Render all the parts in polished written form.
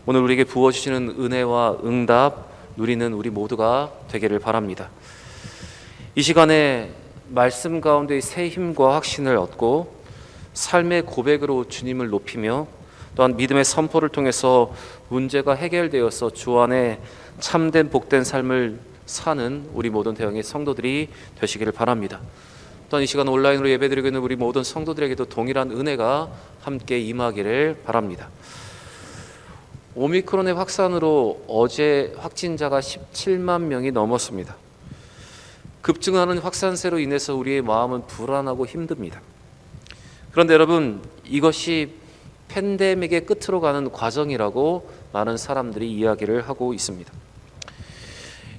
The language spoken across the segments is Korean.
오늘 우리에게 부어주시는 은혜와 응답 누리는 우리 모두가 되기를 바랍니다. 이 시간에 말씀 가운데 새 힘과 확신을 얻고 삶의 고백으로 주님을 높이며 또한 믿음의 선포를 통해서 문제가 해결되어서 주 안에 참된 복된 삶을 사는 우리 모든 대형의 성도들이 되시기를 바랍니다. 또한 이 시간 온라인으로 예배드리고 있는 우리 모든 성도들에게도 동일한 은혜가 함께 임하기를 바랍니다. 오미크론의 확산으로 어제 확진자가 17만 명이 넘었습니다. 급증하는 확산세로 인해서 우리의 마음은 불안하고 힘듭니다. 그런데 여러분, 이것이 팬데믹의 끝으로 가는 과정이라고 많은 사람들이 이야기를 하고 있습니다.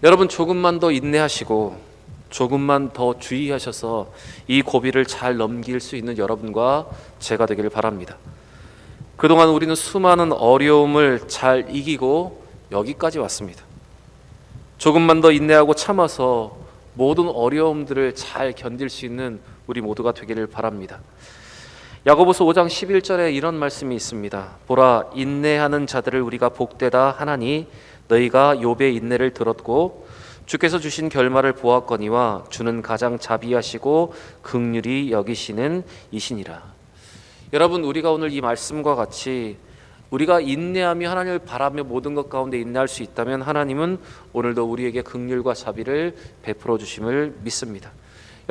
여러분, 조금만 더 인내하시고 조금만 더 주의하셔서 이 고비를 잘 넘길 수 있는 여러분과 제가 되기를 바랍니다. 그동안 우리는 수많은 어려움을 잘 이기고 여기까지 왔습니다. 조금만 더 인내하고 참아서 모든 어려움들을 잘 견딜 수 있는 우리 모두가 되기를 바랍니다. 야고보서 5장 11절에 이런 말씀이 있습니다. 보라, 인내하는 자들을 우리가 복되다 하나니 너희가 욥의 인내를 들었고 주께서 주신 결말을 보았거니와 주는 가장 자비하시고 긍휼히 여기시는 이시니라. 여러분, 우리가 오늘 이 말씀과 같이 우리가 인내하며 하나님을 바라며 모든 것 가운데 인내할 수 있다면 하나님은 오늘도 우리에게 긍휼과 자비를 베풀어 주심을 믿습니다.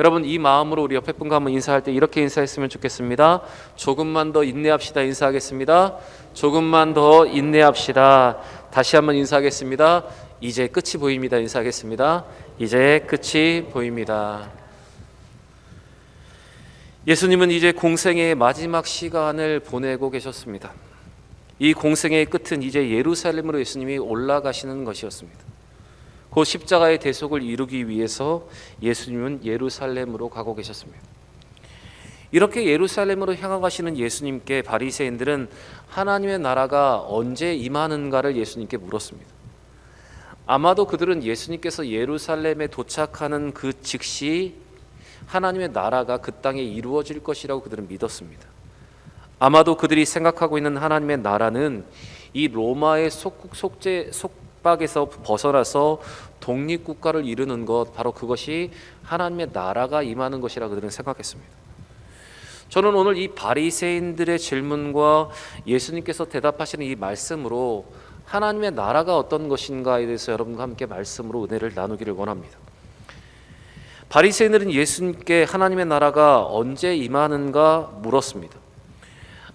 여러분, 이 마음으로 우리 옆에 분과 한번 인사할 때 이렇게 인사했으면 좋겠습니다. 조금만 더 인내합시다. 인사하겠습니다. 조금만 더 인내합시다. 다시 한번 인사하겠습니다. 이제 끝이 보입니다. 인사하겠습니다. 이제 끝이 보입니다. 예수님은 이제 공생의 마지막 시간을 보내고 계셨습니다. 이 공생의 끝은 이제 예루살렘으로 예수님이 올라가시는 것이었습니다. 그 십자가의 대속을 이루기 위해서 예수님은 예루살렘으로 가고 계셨습니다. 이렇게 예루살렘으로 향하시는 예수님께 바리새인들은 하나님의 나라가 언제 임하는가를 예수님께 물었습니다. 아마도 그들은 예수님께서 예루살렘에 도착하는 그 즉시 하나님의 나라가 그 땅에 이루어질 것이라고 그들은 믿었습니다. 아마도 그들이 생각하고 있는 하나님의 나라는 이 로마의 속박에서 벗어나서 독립국가를 이루는 것, 바로 그것이 하나님의 나라가 임하는 것이라고 그들은 생각했습니다. 저는 오늘 이 바리새인들의 질문과 예수님께서 대답하시는 이 말씀으로 하나님의 나라가 어떤 것인가에 대해서 여러분과 함께 말씀으로 은혜를 나누기를 원합니다. 바리새인들은 예수님께 하나님의 나라가 언제 임하는가 물었습니다.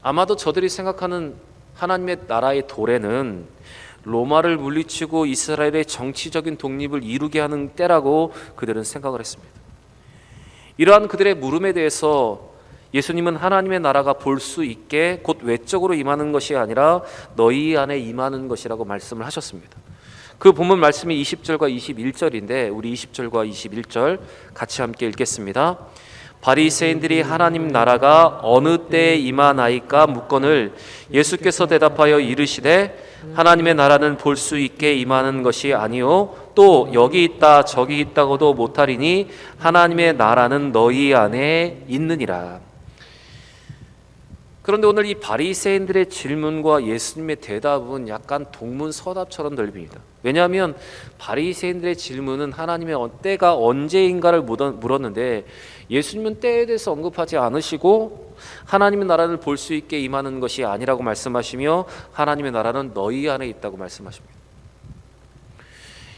아마도 저들이 생각하는 하나님의 나라의 도래는 로마를 물리치고 이스라엘의 정치적인 독립을 이루게 하는 때라고 그들은 생각을 했습니다. 이러한 그들의 물음에 대해서 예수님은 하나님의 나라가 볼 수 있게 곧 외적으로 임하는 것이 아니라 너희 안에 임하는 것이라고 말씀을 하셨습니다. 그 본문 말씀이 20절과 21절인데 우리 20절과 21절 같이 함께 읽겠습니다. 바리새인들이 하나님 나라가 어느 때에 임하나이까 묻거늘 예수께서 대답하여 이르시되 하나님의 나라는 볼 수 있게 임하는 것이 아니요 또 여기 있다 저기 있다고도 못하리니 하나님의 나라는 너희 안에 있느니라. 그런데 오늘 이 바리새인들의 질문과 예수님의 대답은 약간 동문서답처럼 들립니다. 왜냐하면 바리새인들의 질문은 하나님의 때가 언제인가를 물었는데 예수님은 때에 대해서 언급하지 않으시고 하나님의 나라를 볼 수 있게 임하는 것이 아니라고 말씀하시며 하나님의 나라는 너희 안에 있다고 말씀하십니다.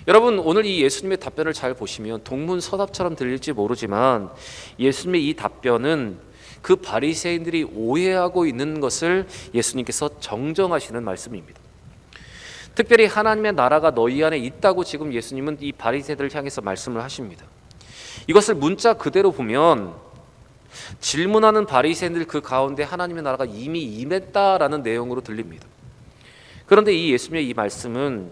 여러분, 오늘 이 예수님의 답변을 잘 보시면 동문서답처럼 들릴지 모르지만 예수님의 이 답변은 그 바리새인들이 오해하고 있는 것을 예수님께서 정정하시는 말씀입니다. 특별히 하나님의 나라가 너희 안에 있다고 지금 예수님은 이 바리새인들을 향해서 말씀을 하십니다. 이것을 문자 그대로 보면 질문하는 바리새인들 그 가운데 하나님의 나라가 이미 임했다라는 내용으로 들립니다. 그런데 이 예수님의 이 말씀은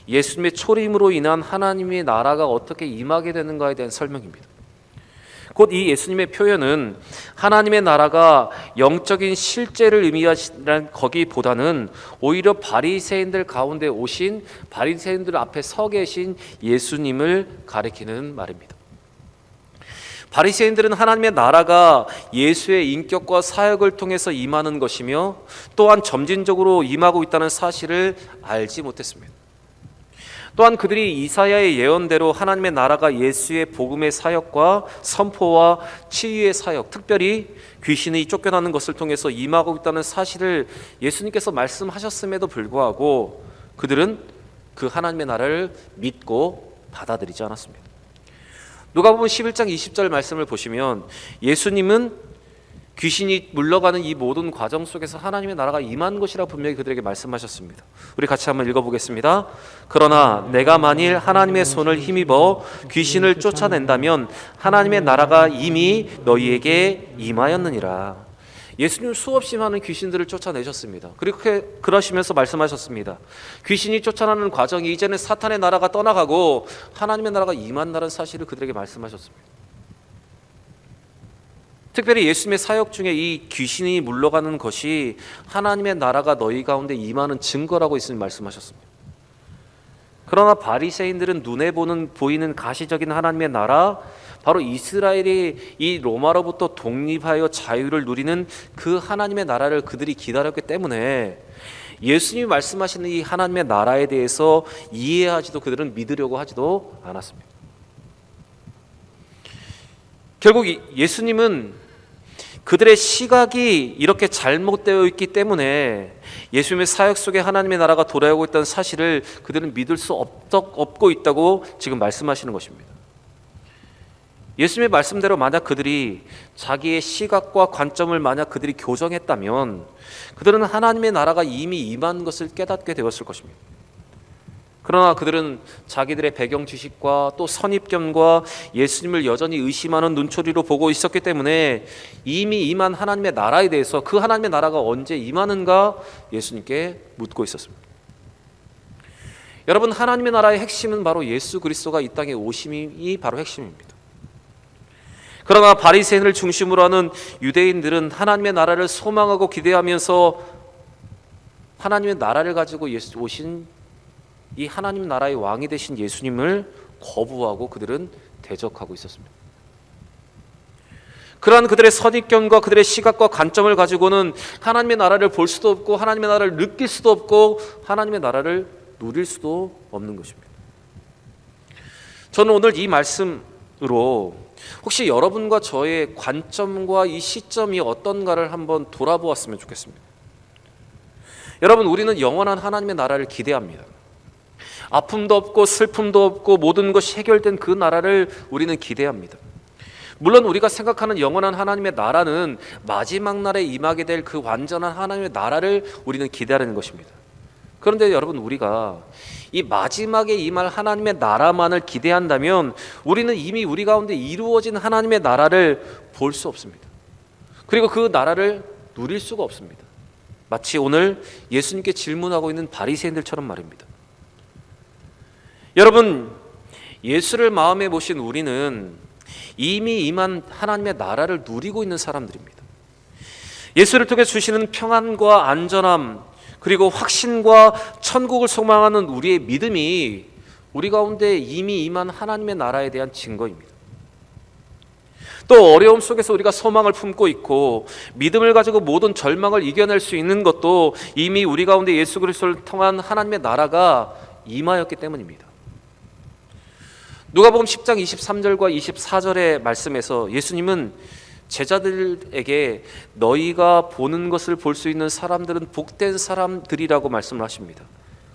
예수님의 초림으로 인한 하나님의 나라가 어떻게 임하게 되는가에 대한 설명입니다. 곧 이 예수님의 표현은 하나님의 나라가 영적인 실제를 의미하시는 거기보다는 오히려 바리새인들 가운데 오신 바리새인들 앞에 서 계신 예수님을 가리키는 말입니다. 바리새인들은 하나님의 나라가 예수의 인격과 사역을 통해서 임하는 것이며 또한 점진적으로 임하고 있다는 사실을 알지 못했습니다. 또한 그들이 이사야의 예언대로 하나님의 나라가 예수의 복음의 사역과 선포와 치유의 사역, 특별히 귀신이 쫓겨나는 것을 통해서 임하고 있다는 사실을 예수님께서 말씀하셨음에도 불구하고 그들은 그 하나님의 나라를 믿고 받아들이지 않았습니다. 누가복음 11장 20절 말씀을 보시면 예수님은 귀신이 물러가는 이 모든 과정 속에서 하나님의 나라가 임한 것이라 분명히 그들에게 말씀하셨습니다. 우리 같이 한번 읽어보겠습니다. 그러나 내가 만일 하나님의 손을 힘입어 귀신을 쫓아낸다면 하나님의 나라가 이미 너희에게 임하였느니라. 예수님 수없이 많은 귀신들을 쫓아내셨습니다. 그렇게 그러시면서 말씀하셨습니다. 귀신이 쫓아나는 과정이 이제는 사탄의 나라가 떠나가고 하나님의 나라가 임한다는 사실을 그들에게 말씀하셨습니다. 특별히 예수님의 사역 중에 이 귀신이 물러가는 것이 하나님의 나라가 너희 가운데 임하는 증거라고 예수님 말씀하셨습니다. 그러나 바리새인들은 눈에 보이는 가시적인 하나님의 나라, 바로 이스라엘이 이 로마로부터 독립하여 자유를 누리는 그 하나님의 나라를 그들이 기다렸기 때문에 예수님이 말씀하시는 이 하나님의 나라에 대해서 이해하지도 그들은 믿으려고 하지도 않았습니다. 결국 예수님은 그들의 시각이 이렇게 잘못되어 있기 때문에 예수님의 사역 속에 하나님의 나라가 돌아오고 있다는 사실을 그들은 믿을 수 없고 있다고 지금 말씀하시는 것입니다. 예수님의 말씀대로 만약 그들이 자기의 시각과 관점을 만약 그들이 교정했다면 그들은 하나님의 나라가 이미 임한 것을 깨닫게 되었을 것입니다. 그러나 그들은 자기들의 배경 지식과 또 선입견과 예수님을 여전히 의심하는 눈초리로 보고 있었기 때문에 이미 임한 하나님의 나라에 대해서 그 하나님의 나라가 언제 임하는가 예수님께 묻고 있었습니다. 여러분, 하나님의 나라의 핵심은 바로 예수 그리스도가 이 땅에 오심이 바로 핵심입니다. 그러나 바리새인을 중심으로 하는 유대인들은 하나님의 나라를 소망하고 기대하면서 하나님의 나라를 가지고 오신 이 하나님 나라의 왕이 되신 예수님을 거부하고 그들은 대적하고 있었습니다. 그러한 그들의 선입견과 그들의 시각과 관점을 가지고는 하나님의 나라를 볼 수도 없고 하나님의 나라를 느낄 수도 없고 하나님의 나라를 누릴 수도 없는 것입니다. 저는 오늘 이 말씀으로 혹시 여러분과 저의 관점과 이 시점이 어떤가를 한번 돌아보았으면 좋겠습니다. 여러분, 우리는 영원한 하나님의 나라를 기대합니다. 아픔도 없고 슬픔도 없고 모든 것이 해결된 그 나라를 우리는 기대합니다. 물론 우리가 생각하는 영원한 하나님의 나라는 마지막 날에 임하게 될 그 완전한 하나님의 나라를 우리는 기대하는 것입니다. 그런데 여러분, 우리가 이 마지막에 임할 하나님의 나라만을 기대한다면 우리는 이미 우리 가운데 이루어진 하나님의 나라를 볼 수 없습니다. 그리고 그 나라를 누릴 수가 없습니다. 마치 오늘 예수님께 질문하고 있는 바리새인들처럼 말입니다. 여러분, 예수를 마음에 모신 우리는 이미 임한 하나님의 나라를 누리고 있는 사람들입니다. 예수를 통해 주시는 평안과 안전함, 그리고 확신과 천국을 소망하는 우리의 믿음이 우리 가운데 이미 임한 하나님의 나라에 대한 증거입니다. 또 어려움 속에서 우리가 소망을 품고 있고 믿음을 가지고 모든 절망을 이겨낼 수 있는 것도 이미 우리 가운데 예수 그리스도를 통한 하나님의 나라가 임하였기 때문입니다. 누가복음 10장 23절과 24절의 말씀에서 예수님은 제자들에게 너희가 보는 것을 볼 수 있는 사람들은 복된 사람들이라고 말씀을 하십니다.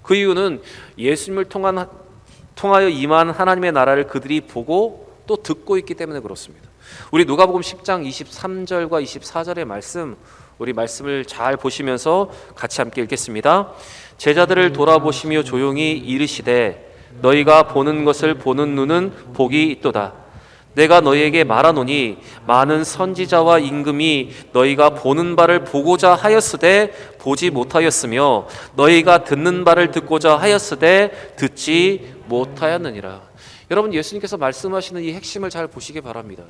그 이유는 예수님을 통하여 임한 하나님의 나라를 그들이 보고 또 듣고 있기 때문에 그렇습니다. 우리 누가복음 10장 23절과 24절의 말씀, 우리 말씀을 잘 보시면서 같이 함께 읽겠습니다. 제자들을 돌아보시며 조용히 이르시되 너희가 보는 것을 보는 눈은 복이 있도다. 내가 너희에게 말하노니 많은 선지자와 임금이 너희가 보는 바를 보고자 하였으되 보지 못하였으며 너희가 듣는 바를 듣고자 하였으되 듣지 못하였느니라. 여러분, 예수님께서 말씀하시는 이 핵심을 잘 보시기 바랍니다.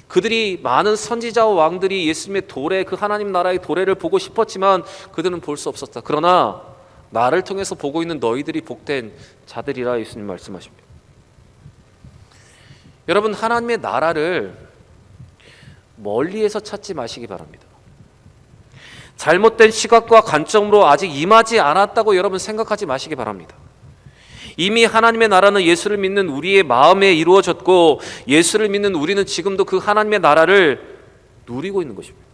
그들이 많은 선지자와 왕들이 예수님의 도래, 그 하나님 나라의 도래를 보고 싶었지만 그들은 볼 수 없었다. 그러나 나를 통해서 보고 있는 너희들이 복된 자들이라 예수님 말씀하십니다. 여러분, 하나님의 나라를 멀리에서 찾지 마시기 바랍니다. 잘못된 시각과 관점으로 아직 임하지 않았다고 여러분 생각하지 마시기 바랍니다. 이미 하나님의 나라는 예수를 믿는 우리의 마음에 이루어졌고, 예수를 믿는 우리는 지금도 그 하나님의 나라를 누리고 있는 것입니다.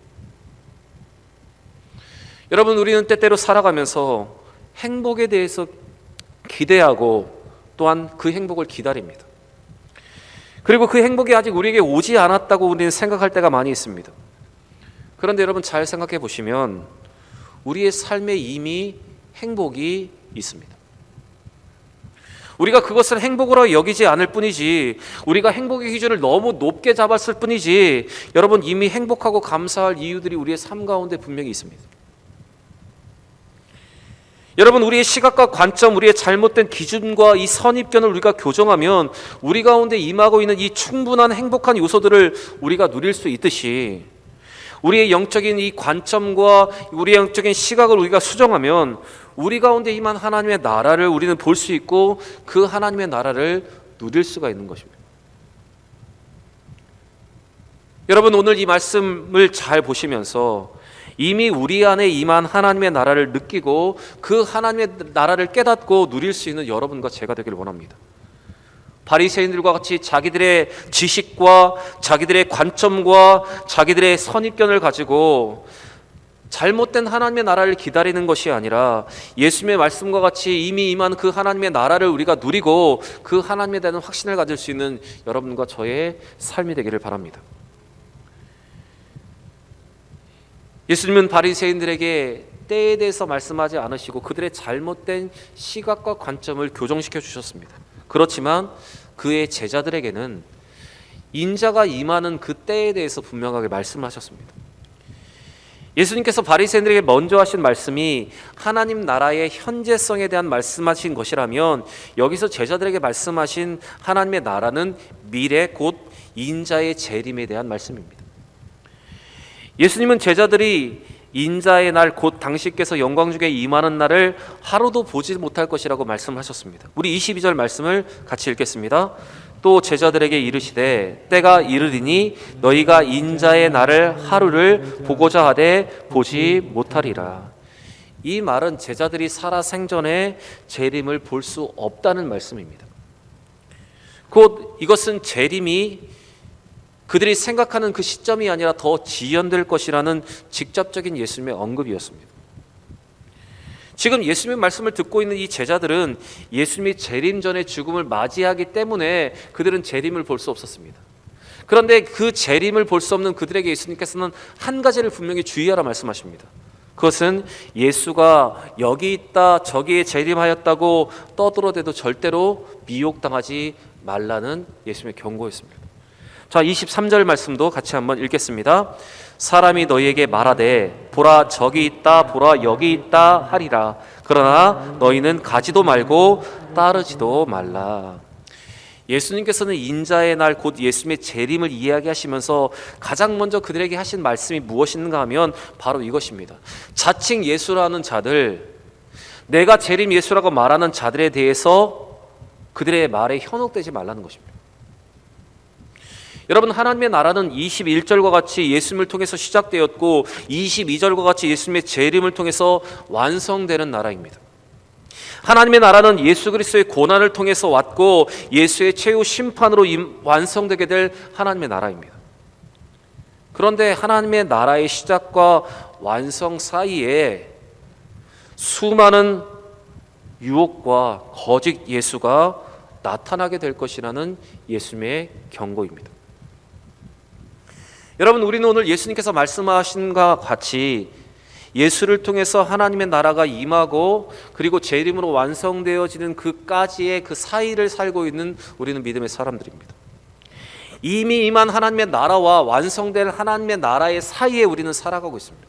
여러분, 우리는 때때로 살아가면서 행복에 대해서 기대하고 또한 그 행복을 기다립니다. 그리고 그 행복이 아직 우리에게 오지 않았다고 우리는 생각할 때가 많이 있습니다. 그런데 여러분, 잘 생각해 보시면 우리의 삶에 이미 행복이 있습니다. 우리가 그것을 행복으로 여기지 않을 뿐이지, 우리가 행복의 기준을 너무 높게 잡았을 뿐이지, 여러분, 이미 행복하고 감사할 이유들이 우리의 삶 가운데 분명히 있습니다. 여러분, 우리의 시각과 관점, 우리의 잘못된 기준과 이 선입견을 우리가 교정하면 우리 가운데 임하고 있는 이 충분한 행복한 요소들을 우리가 누릴 수 있듯이, 우리의 영적인 이 관점과 우리의 영적인 시각을 우리가 수정하면 우리 가운데 임한 하나님의 나라를 우리는 볼 수 있고, 그 하나님의 나라를 누릴 수가 있는 것입니다. 여러분, 오늘 이 말씀을 잘 보시면서 이미 우리 안에 임한 하나님의 나라를 느끼고 그 하나님의 나라를 깨닫고 누릴 수 있는 여러분과 제가 되길 원합니다. 바리새인들과 같이 자기들의 지식과 자기들의 관점과 자기들의 선입견을 가지고 잘못된 하나님의 나라를 기다리는 것이 아니라, 예수님의 말씀과 같이 이미 임한 그 하나님의 나라를 우리가 누리고 그 하나님에 대한 확신을 가질 수 있는 여러분과 저의 삶이 되기를 바랍니다. 예수님은 바리새인들에게 때에 대해서 말씀하지 않으시고 그들의 잘못된 시각과 관점을 교정시켜 주셨습니다. 그렇지만 그의 제자들에게는 인자가 임하는 그 때에 대해서 분명하게 말씀하셨습니다. 예수님께서 바리새인들에게 먼저 하신 말씀이 하나님 나라의 현재성에 대한 말씀하신 것이라면, 여기서 제자들에게 말씀하신 하나님의 나라는 미래 곧 인자의 재림에 대한 말씀입니다. 예수님은 제자들이 인자의 날 곧 당신께서 영광 중에 임하는 날을 하루도 보지 못할 것이라고 말씀하셨습니다. 우리 22절 말씀을 같이 읽겠습니다. 또 제자들에게 이르시되 때가 이르리니 너희가 인자의 날을 하루를 보고자 하되 보지 못하리라. 이 말은 제자들이 살아 생전에 재림을 볼 수 없다는 말씀입니다. 곧 이것은 재림이 그들이 생각하는 그 시점이 아니라 더 지연될 것이라는 직접적인 예수님의 언급이었습니다. 지금 예수님의 말씀을 듣고 있는 이 제자들은 예수님이 재림 전에 죽음을 맞이하기 때문에 그들은 재림을 볼 수 없었습니다. 그런데 그 재림을 볼 수 없는 그들에게 예수님께서는 한 가지를 분명히 주의하라 말씀하십니다. 그것은 예수가 여기 있다 저기에 재림하였다고 떠들어대도 절대로 미혹당하지 말라는 예수님의 경고였습니다. 자, 23절 말씀도 같이 한번 읽겠습니다. 사람이 너희에게 말하되 보라 저기 있다 보라 여기 있다 하리라. 그러나 너희는 가지도 말고 따르지도 말라. 예수님께서는 인자의 날 곧 예수님의 재림을 이야기하시면서 가장 먼저 그들에게 하신 말씀이 무엇인가 하면 바로 이것입니다. 자칭 예수라는 자들, 내가 재림 예수라고 말하는 자들에 대해서 그들의 말에 현혹되지 말라는 것입니다. 여러분, 하나님의 나라는 21절과 같이 예수님을 통해서 시작되었고 22절과 같이 예수님의 재림을 통해서 완성되는 나라입니다. 하나님의 나라는 예수 그리스도의 고난을 통해서 왔고 예수의 최후 심판으로 완성되게 될 하나님의 나라입니다. 그런데 하나님의 나라의 시작과 완성 사이에 수많은 유혹과 거짓 예수가 나타나게 될 것이라는 예수님의 경고입니다. 여러분, 우리는 오늘 예수님께서 말씀하신 것과 같이 예수를 통해서 하나님의 나라가 임하고 그리고 재림으로 완성되어지는 그까지의 그 사이를 살고 있는 우리는 믿음의 사람들입니다. 이미 임한 하나님의 나라와 완성될 하나님의 나라의 사이에 우리는 살아가고 있습니다.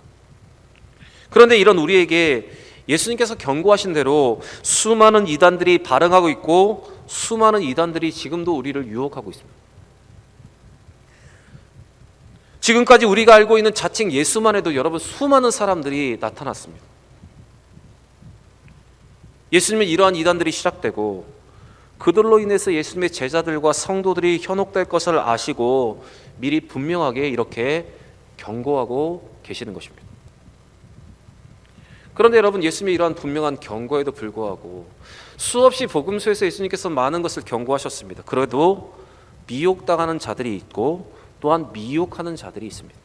그런데 이런 우리에게 예수님께서 경고하신 대로 수많은 이단들이 발흥하고 있고 수많은 이단들이 지금도 우리를 유혹하고 있습니다. 지금까지 우리가 알고 있는 자칭 예수만 해도 여러분 수많은 사람들이 나타났습니다. 예수님은 이러한 이단들이 시작되고 그들로 인해서 예수님의 제자들과 성도들이 현혹될 것을 아시고 미리 분명하게 이렇게 경고하고 계시는 것입니다. 그런데 여러분, 예수님의 이러한 분명한 경고에도 불구하고 수없이 복음서에서 예수님께서 많은 것을 경고하셨습니다. 그래도 미혹당하는 자들이 있고 또한 미혹하는 자들이 있습니다.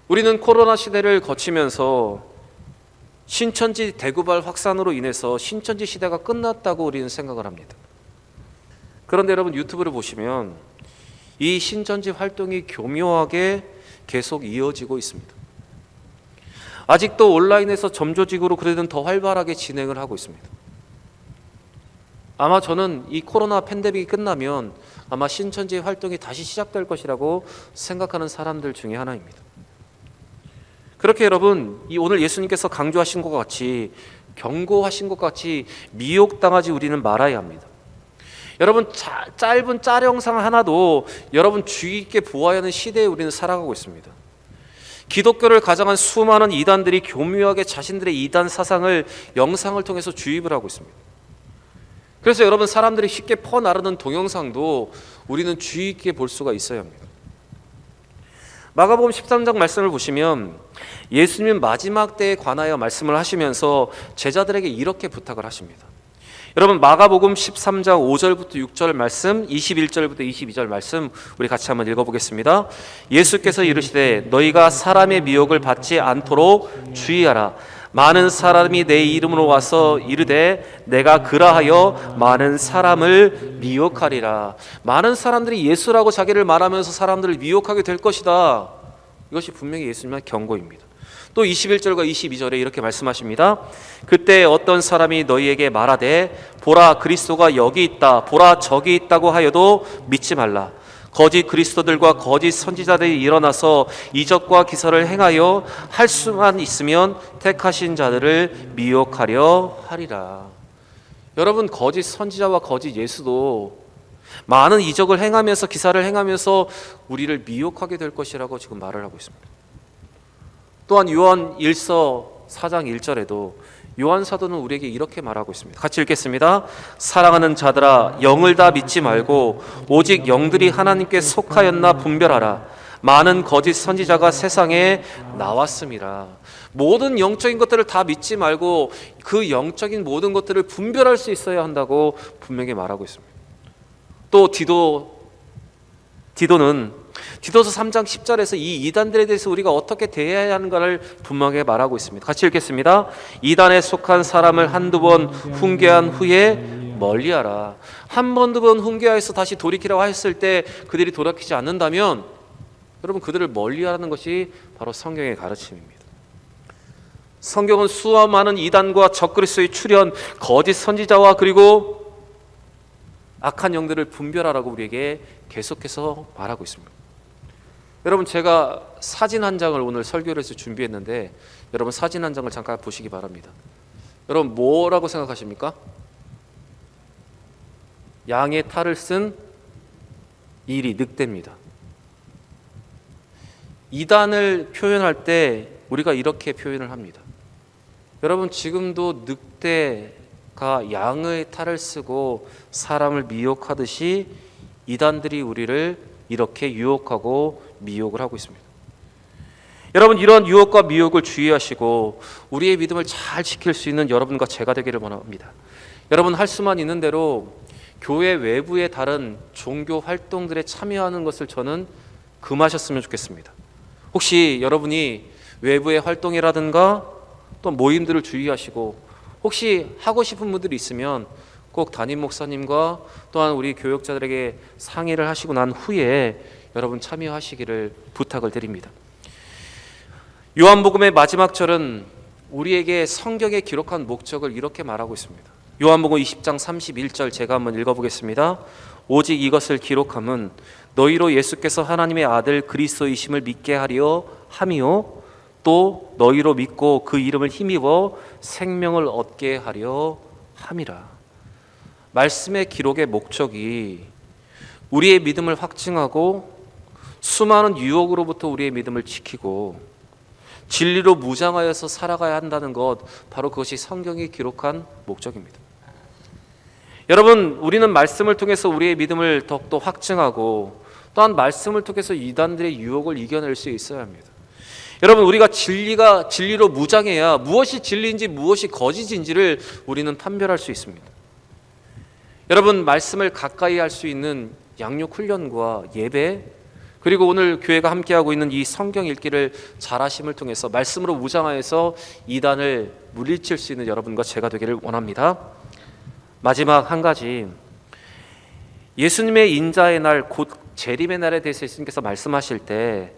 우리는 코로나 시대를 거치면서 신천지 대구발 확산으로 인해서 신천지 시대가 끝났다고 우리는 생각을 합니다. 그런데 여러분, 유튜브를 보시면 이 신천지 활동이 교묘하게 계속 이어지고 있습니다. 아직도 온라인에서 점조직으로 그래도 더 활발하게 진행을 하고 있습니다. 아마 저는 이 코로나 팬데믹이 끝나면 아마 신천지의 활동이 다시 시작될 것이라고 생각하는 사람들 중에 하나입니다. 그렇게 여러분, 이 오늘 예수님께서 강조하신 것 같이, 경고하신 것 같이 미혹당하지 우리는 말아야 합니다. 여러분, 짧은 짤 영상 하나도 여러분 주의 깊게 보아야 하는 시대에 우리는 살아가고 있습니다. 기독교를 가장한 수많은 이단들이 교묘하게 자신들의 이단 사상을 영상을 통해서 주입을 하고 있습니다. 그래서 여러분, 사람들이 쉽게 퍼나르는 동영상도 우리는 주의 깊게 볼 수가 있어야 합니다. 마가복음 13장 말씀을 보시면 예수님은 마지막 때에 관하여 말씀을 하시면서 제자들에게 이렇게 부탁을 하십니다. 여러분, 마가복음 13장 5절부터 6절 말씀, 21절부터 22절 말씀 우리 같이 한번 읽어보겠습니다. 예수께서 이르시되 너희가 사람의 미혹을 받지 않도록 주의하라. 많은 사람이 내 이름으로 와서 이르되 내가 그라하여 많은 사람을 미혹하리라. 많은 사람들이 예수라고 자기를 말하면서 사람들을 미혹하게 될 것이다. 이것이 분명히 예수님의 경고입니다. 또 21절과 22절에 이렇게 말씀하십니다. 그때 어떤 사람이 너희에게 말하되 보라 그리스도가 여기 있다, 보라 저기 있다고 하여도 믿지 말라. 거짓 그리스도들과 거짓 선지자들이 일어나서 이적과 기사를 행하여 할 수만 있으면 택하신 자들을 미혹하려 하리라. 여러분, 거짓 선지자와 거짓 예수도 많은 이적을 행하면서 기사를 행하면서 우리를 미혹하게 될 것이라고 지금 말을 하고 있습니다. 또한 요한 1서 4장 1절에도 요한 사도는 우리에게 이렇게 말하고 있습니다. 같이 읽겠습니다. 사랑하는 자들아, 영을 다 믿지 말고 오직 영들이 하나님께 속하였나 분별하라. 많은 거짓 선지자가 세상에 나왔습니다. 모든 영적인 것들을 다 믿지 말고 그 영적인 모든 것들을 분별할 수 있어야 한다고 분명히 말하고 있습니다. 또 디도는 디도서 3장 10절에서 이 이단들에 대해서 우리가 어떻게 대해야 하는가를 분명하게 말하고 있습니다. 같이 읽겠습니다. 이단에 속한 사람을 한두 번 훈계한 후에 멀리하라. 한 번, 두 번 훈계하여서 다시 돌이키라고 했을 때 그들이 돌이키지 않는다면 여러분, 그들을 멀리하라는 것이 바로 성경의 가르침입니다. 성경은 수와 많은 이단과 적그리스도의 출현, 거짓 선지자와 그리고 악한 영들을 분별하라고 우리에게 계속해서 말하고 있습니다. 여러분, 제가 사진 한 장을 오늘 설교를 해서 준비했는데 여러분, 사진 한 장을 잠깐 보시기 바랍니다. 여러분, 뭐라고 생각하십니까? 양의 탈을 쓴 일이 늑대입니다. 이단을 표현할 때 우리가 이렇게 표현을 합니다. 여러분, 지금도 늑대가 양의 탈을 쓰고 사람을 미혹하듯이 이단들이 우리를 이렇게 유혹하고 미혹을 하고 있습니다. 여러분, 이런 유혹과 미혹을 주의하시고 우리의 믿음을 잘 지킬 수 있는 여러분과 제가 되기를 원합니다. 여러분, 할 수만 있는 대로 교회 외부의 다른 종교 활동들에 참여하는 것을 저는 금하셨으면 좋겠습니다. 혹시 여러분이 외부의 활동이라든가 또 모임들을 주의하시고 혹시 하고 싶은 분들이 있으면 꼭 담임 목사님과 또한 우리 교역자들에게 상의를 하시고 난 후에 여러분 참여하시기를 부탁을 드립니다. 요한복음의 마지막 절은 우리에게 성경에 기록한 목적을 이렇게 말하고 있습니다. 요한복음 20장 31절 제가 한번 읽어보겠습니다. 오직 이것을 기록함은 너희로 예수께서 하나님의 아들 그리스도이심을 믿게 하려 함이요 또 너희로 믿고 그 이름을 힘입어 생명을 얻게 하려 함이라. 말씀의 기록의 목적이 우리의 믿음을 확증하고 수많은 유혹으로부터 우리의 믿음을 지키고 진리로 무장하여서 살아가야 한다는 것, 바로 그것이 성경이 기록한 목적입니다. 여러분, 우리는 말씀을 통해서 우리의 믿음을 더욱더 확증하고 또한 말씀을 통해서 이단들의 유혹을 이겨낼 수 있어야 합니다. 여러분, 우리가 진리로 무장해야 무엇이 진리인지 무엇이 거짓인지를 우리는 판별할 수 있습니다. 여러분, 말씀을 가까이 할 수 있는 양육 훈련과 예배, 그리고 오늘 교회가 함께하고 있는 이 성경 읽기를 잘하심을 통해서 말씀으로 무장하여서 이단을 물리칠 수 있는 여러분과 제가 되기를 원합니다. 마지막 한 가지, 예수님의 인자의 날, 곧 재림의 날에 대해서 예수님께서 말씀하실 때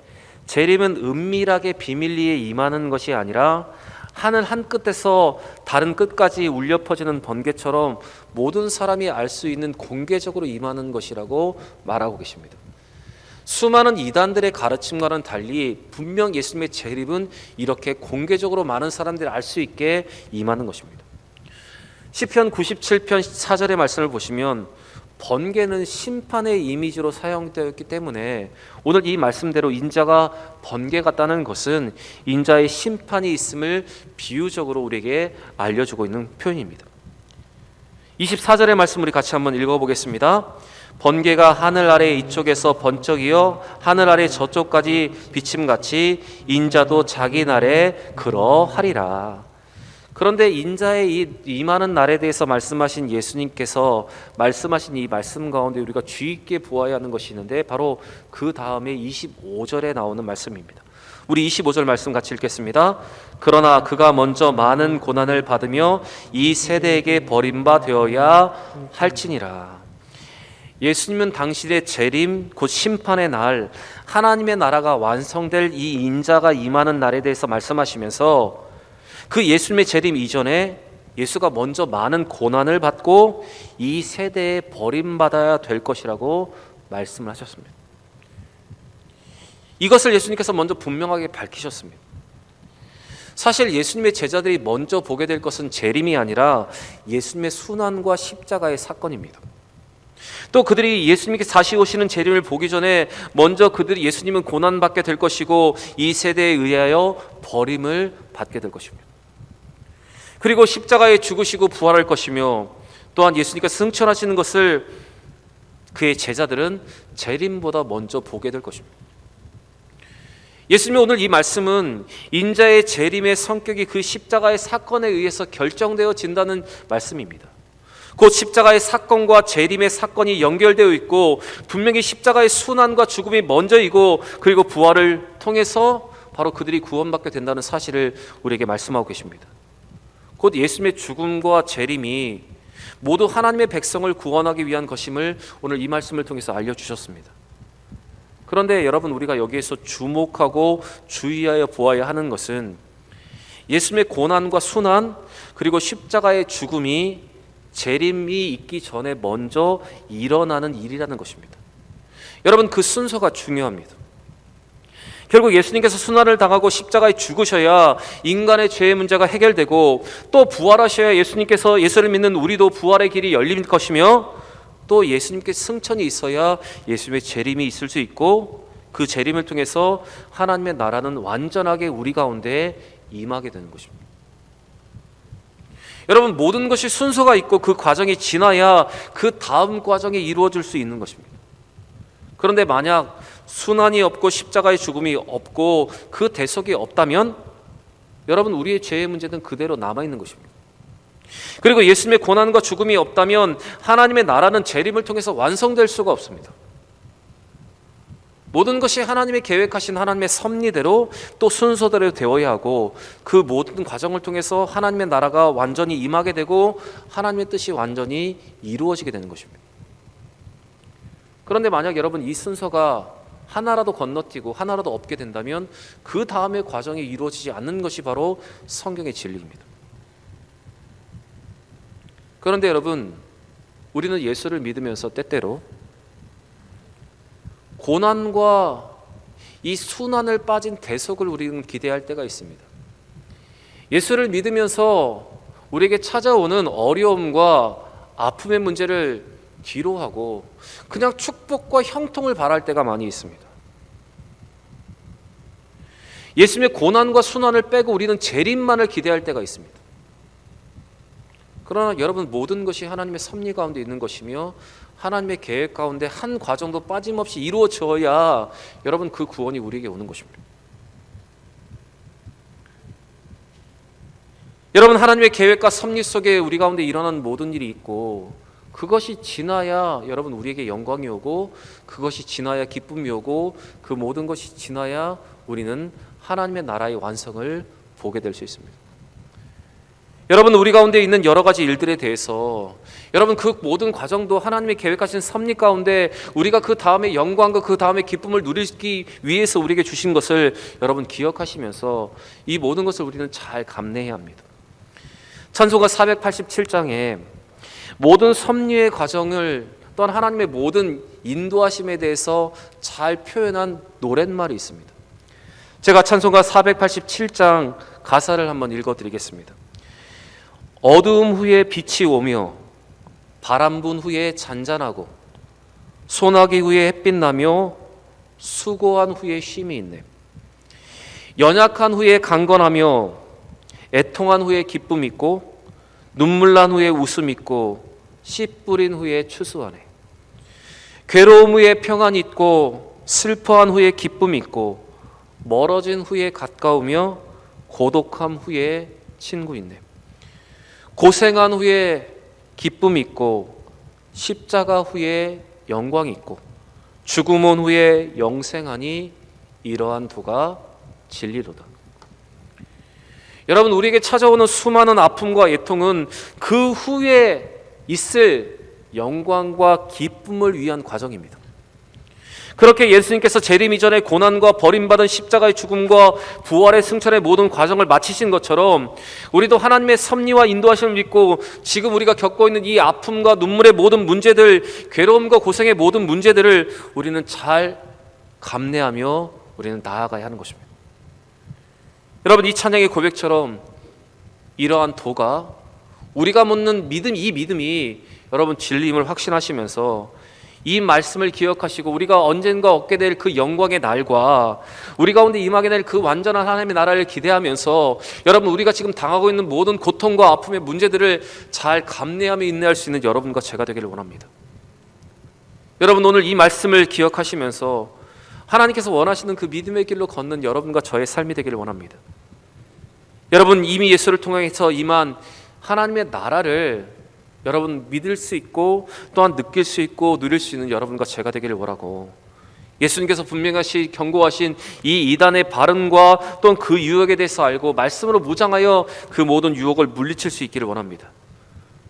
재림은 은밀하게 비밀리에 임하는 것이 아니라 하늘 한 끝에서 다른 끝까지 울려 퍼지는 번개처럼 모든 사람이 알 수 있는 공개적으로 임하는 것이라고 말하고 계십니다. 수많은 이단들의 가르침과는 달리 분명 예수님의 재림은 이렇게 공개적으로 많은 사람들이 알 수 있게 임하는 것입니다. 시편 97편 4절의 말씀을 보시면 번개는 심판의 이미지로 사용되었기 때문에 오늘 이 말씀대로 인자가 번개 같다는 것은 인자의 심판이 있음을 비유적으로 우리에게 알려주고 있는 표현입니다. 24절의 말씀 우리 같이 한번 읽어보겠습니다. 번개가 하늘 아래 이쪽에서 번쩍이어 하늘 아래 저쪽까지 비침같이 인자도 자기 날에 그러하리라. 그런데 인자의 임하는 날에 대해서 말씀하신 예수님께서 말씀하신 이 말씀 가운데 우리가 주의 있게 보아야 하는 것이 있는데 바로 그 다음에 25절에 나오는 말씀입니다. 우리 25절 말씀 같이 읽겠습니다. 그러나 그가 먼저 많은 고난을 받으며 이 세대에게 버림바 되어야 할지니라. 예수님은 당신의 재림 곧 심판의 날, 하나님의 나라가 완성될 이 인자가 임하는 날에 대해서 말씀하시면서 그 예수님의 재림 이전에 예수가 먼저 많은 고난을 받고 이 세대에 버림받아야 될 것이라고 말씀을 하셨습니다. 이것을 예수님께서 먼저 분명하게 밝히셨습니다. 사실 예수님의 제자들이 먼저 보게 될 것은 재림이 아니라 예수님의 순환과 십자가의 사건입니다. 또 그들이 예수님께서 다시 오시는 재림을 보기 전에 먼저 그들이 예수님은 고난받게 될 것이고 이 세대에 의하여 버림을 받게 될 것입니다. 그리고 십자가에 죽으시고 부활할 것이며 또한 예수님께서 승천하시는 것을 그의 제자들은 재림보다 먼저 보게 될 것입니다. 예수님의 오늘 이 말씀은 인자의 재림의 성격이 그 십자가의 사건에 의해서 결정되어진다는 말씀입니다. 곧 십자가의 사건과 재림의 사건이 연결되어 있고 분명히 십자가의 순환과 죽음이 먼저이고 그리고 부활을 통해서 바로 그들이 구원받게 된다는 사실을 우리에게 말씀하고 계십니다. 곧 예수님의 죽음과 재림이 모두 하나님의 백성을 구원하기 위한 것임을 오늘 이 말씀을 통해서 알려주셨습니다. 그런데 여러분, 우리가 여기에서 주목하고 주의하여 보아야 하는 것은 예수님의 고난과 순환 그리고 십자가의 죽음이 재림이 있기 전에 먼저 일어나는 일이라는 것입니다. 여러분, 그 순서가 중요합니다. 결국 예수님께서 순환을 당하고 십자가에 죽으셔야 인간의 죄의 문제가 해결되고 또 부활하셔야 예수를 믿는 우리도 부활의 길이 열릴 것이며 또 예수님께서 승천이 있어야 예수님의 재림이 있을 수 있고 그 재림을 통해서 하나님의 나라는 완전하게 우리 가운데 임하게 되는 것입니다. 여러분, 모든 것이 순서가 있고 그 과정이 지나야 그 다음 과정이 이루어질 수 있는 것입니다. 그런데 만약 순환이 없고 십자가의 죽음이 없고 그 대속이 없다면 여러분, 우리의 죄의 문제는 그대로 남아있는 것입니다. 그리고 예수님의 고난과 죽음이 없다면 하나님의 나라는 재림을 통해서 완성될 수가 없습니다. 모든 것이 하나님의 계획하신 하나님의 섭리대로 또 순서대로 되어야 하고 그 모든 과정을 통해서 하나님의 나라가 완전히 임하게 되고 하나님의 뜻이 완전히 이루어지게 되는 것입니다. 그런데 만약 여러분 이 순서가 하나라도 건너뛰고 하나라도 없게 된다면 그 다음의 과정이 이루어지지 않는 것이 바로 성경의 진리입니다. 그런데 여러분, 우리는 예수를 믿으면서 때때로 고난과 이 순환을 빠진 대속을 우리는 기대할 때가 있습니다. 예수를 믿으면서 우리에게 찾아오는 어려움과 아픔의 문제를 뒤로하고 그냥 축복과 형통을 바랄 때가 많이 있습니다. 예수님의 고난과 순환을 빼고 우리는 재림만을 기대할 때가 있습니다. 그러나 여러분, 모든 것이 하나님의 섭리 가운데 있는 것이며 하나님의 계획 가운데 한 과정도 빠짐없이 이루어져야 여러분, 그 구원이 우리에게 오는 것입니다. 여러분, 하나님의 계획과 섭리 속에 우리 가운데 일어나는 모든 일이 있고, 그것이 지나야 여러분 우리에게 영광이 오고, 그것이 지나야 기쁨이 오고, 그 모든 것이 지나야 우리는 하나님의 나라의 완성을 보게 될 수 있습니다. 여러분, 우리 가운데 있는 여러 가지 일들에 대해서 여러분, 그 모든 과정도 하나님의 계획하신 섭리 가운데 우리가 그 다음에 영광과 그 다음에 기쁨을 누리기 위해서 우리에게 주신 것을 여러분 기억하시면서 이 모든 것을 우리는 잘 감내해야 합니다. 찬송가 487장에 모든 섭리의 과정을 또한 하나님의 모든 인도하심에 대해서 잘 표현한 노랫말이 있습니다. 제가 찬송가 487장 가사를 한번 읽어드리겠습니다. 어두움 후에 빛이 오며 바람 분 후에 잔잔하고 소나기 후에 햇빛 나며 수고한 후에 쉼이 있네. 연약한 후에 강건하며 애통한 후에 기쁨 있고 눈물 난 후에 웃음 있고 씨 뿌린 후에 추수하네. 괴로움 후에 평안 있고 슬퍼한 후에 기쁨 있고 멀어진 후에 가까우며 고독함 후에 친구 있네. 고생한 후에 기쁨 있고 십자가 후에 영광 있고 죽음 온 후에 영생하니 이러한 도가 진리로다. 여러분, 우리에게 찾아오는 수많은 아픔과 애통은 그 후에 있을 영광과 기쁨을 위한 과정입니다. 그렇게 예수님께서 재림 이전에 고난과 버림받은 십자가의 죽음과 부활의 승천의 모든 과정을 마치신 것처럼 우리도 하나님의 섭리와 인도하심을 믿고 지금 우리가 겪고 있는 이 아픔과 눈물의 모든 문제들, 괴로움과 고생의 모든 문제들을 우리는 잘 감내하며 우리는 나아가야 하는 것입니다. 여러분, 이 찬양의 고백처럼 이러한 도가 우리가 묻는 믿음, 이 믿음이 여러분 진리임을 확신하시면서 이 말씀을 기억하시고 우리가 언젠가 얻게 될 그 영광의 날과 우리 가운데 임하게 될 그 완전한 하나님의 나라를 기대하면서 여러분, 우리가 지금 당하고 있는 모든 고통과 아픔의 문제들을 잘 감내하며 인내할 수 있는 여러분과 제가 되기를 원합니다. 여러분, 오늘 이 말씀을 기억하시면서 하나님께서 원하시는 그 믿음의 길로 걷는 여러분과 저의 삶이 되기를 원합니다. 여러분, 이미 예수를 통해서 임한 하나님의 나라를 여러분 믿을 수 있고 또한 느낄 수 있고 누릴 수 있는 여러분과 제가 되기를 원하고, 예수님께서 분명하시 경고하신 이 이단의 발언과 또한 그 유혹에 대해서 알고 말씀으로 무장하여 그 모든 유혹을 물리칠 수 있기를 원합니다.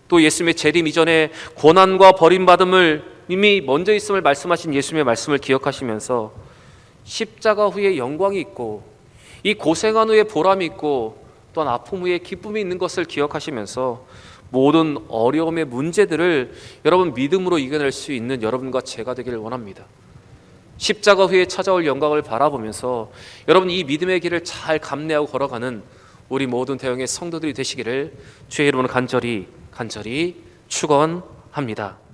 또 예수님의 재림 이전에 고난과 버림받음을 이미 먼저 있음을 말씀하신 예수님의 말씀을 기억하시면서 십자가 후에 영광이 있고 이 고생한 후에 보람이 있고 또한 아픔 후에 기쁨이 있는 것을 기억하시면서 모든 어려움의 문제들을 여러분 믿음으로 이겨낼 수 있는 여러분과 제가 되기를 원합니다. 십자가 후에 찾아올 영광을 바라보면서 여러분 이 믿음의 길을 잘 감내하고 걸어가는 우리 모든 대형의 성도들이 되시기를 주의 이름으로 간절히 축원합니다.